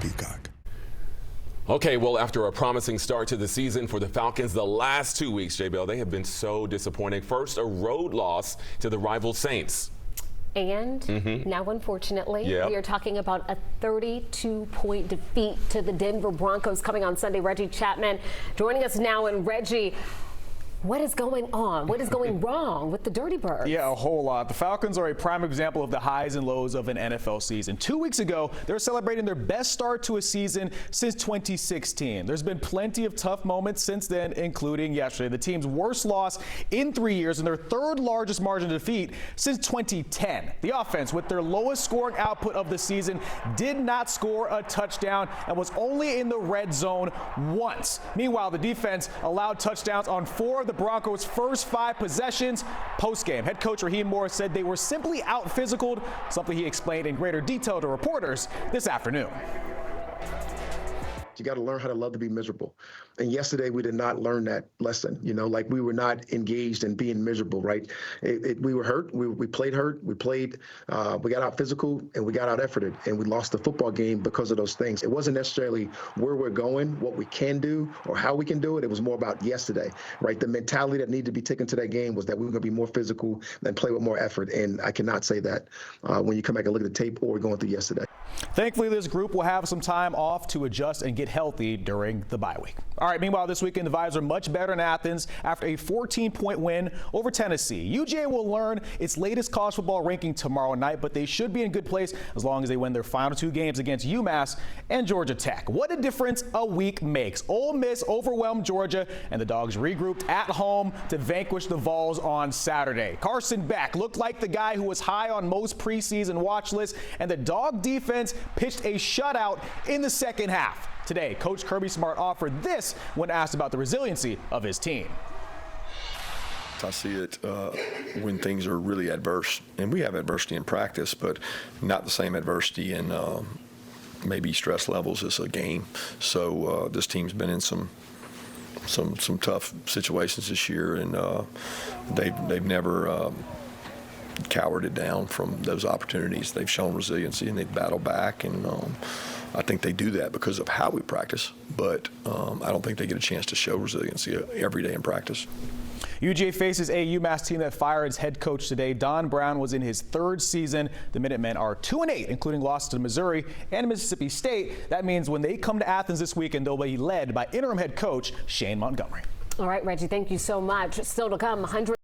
Peacock. Okay, well, after a promising start to the season for the Falcons, the last 2 weeks, J-Bell, they have been so disappointing. First, a road loss to the rival Saints. And now, unfortunately, Yep. we are talking about a 32-point defeat to the Denver Broncos coming on Sunday. Reggie Chatman joining us now. And Reggie, what is going on? What is going wrong with the Dirty Birds? Yeah, a whole lot. The Falcons are a prime example of the highs and lows of an NFL season. 2 weeks ago, they were celebrating their best start to a season since 2016. There's been plenty of tough moments since then, including yesterday, the team's worst loss in 3 years and their third largest margin of defeat since 2010. The offense, with their lowest scoring output of the season, did not score a touchdown and was only in the red zone once. Meanwhile, the defense allowed touchdowns on 4 of the Broncos' first 5 possessions. Post-game, head coach Raheem Morris said they were simply out-physicaled, something he explained in greater detail to reporters this afternoon. You got to learn how to love to be miserable. And yesterday we did not learn that lesson. You know, like we were not engaged in being miserable, right? We were hurt. We played hurt. We got out physical and we got out efforted, and we lost the football game because of those things. It wasn't necessarily where we're going, what we can do, or how we can do it. It was more about yesterday, right? The mentality that needed to be taken to that game was that we were going to be more physical and play with more effort. And I cannot say that when you come back and look at the tape or going through yesterday. Thankfully, this group will have some time off to adjust and get healthy during the bye week. All right, meanwhile, this weekend, the Vibes are much better in Athens after a 14-point win over Tennessee. UGA will learn its latest college football ranking tomorrow night, but they should be in good place as long as they win their final 2 games against UMass and Georgia Tech. What a difference a week makes. Ole Miss overwhelmed Georgia, and the Dogs regrouped at home to vanquish the Vols on Saturday. Carson Beck looked like the guy who was high on most preseason watch lists, and the Dog defense pitched a shutout in the second half. Today, Coach Kirby Smart offered this when asked about the resiliency of his team. I see it when things are really adverse, and we have adversity in practice, but not the same adversity in maybe stress levels as a game. So this team's been in some tough situations this year, and they've never cowered down from those opportunities. They've shown resiliency and they've battled back, and I think they do that because of how we practice, but I don't think they get a chance to show resiliency every day in practice. UGA faces a UMass team that fired its head coach today. Don Brown was in his 3rd season. The Minutemen are 2-8, including losses to Missouri and Mississippi State. That means when they come to Athens this weekend, they'll be led by interim head coach Shane Montgomery. All right, Reggie, thank you so much. Still to come, 100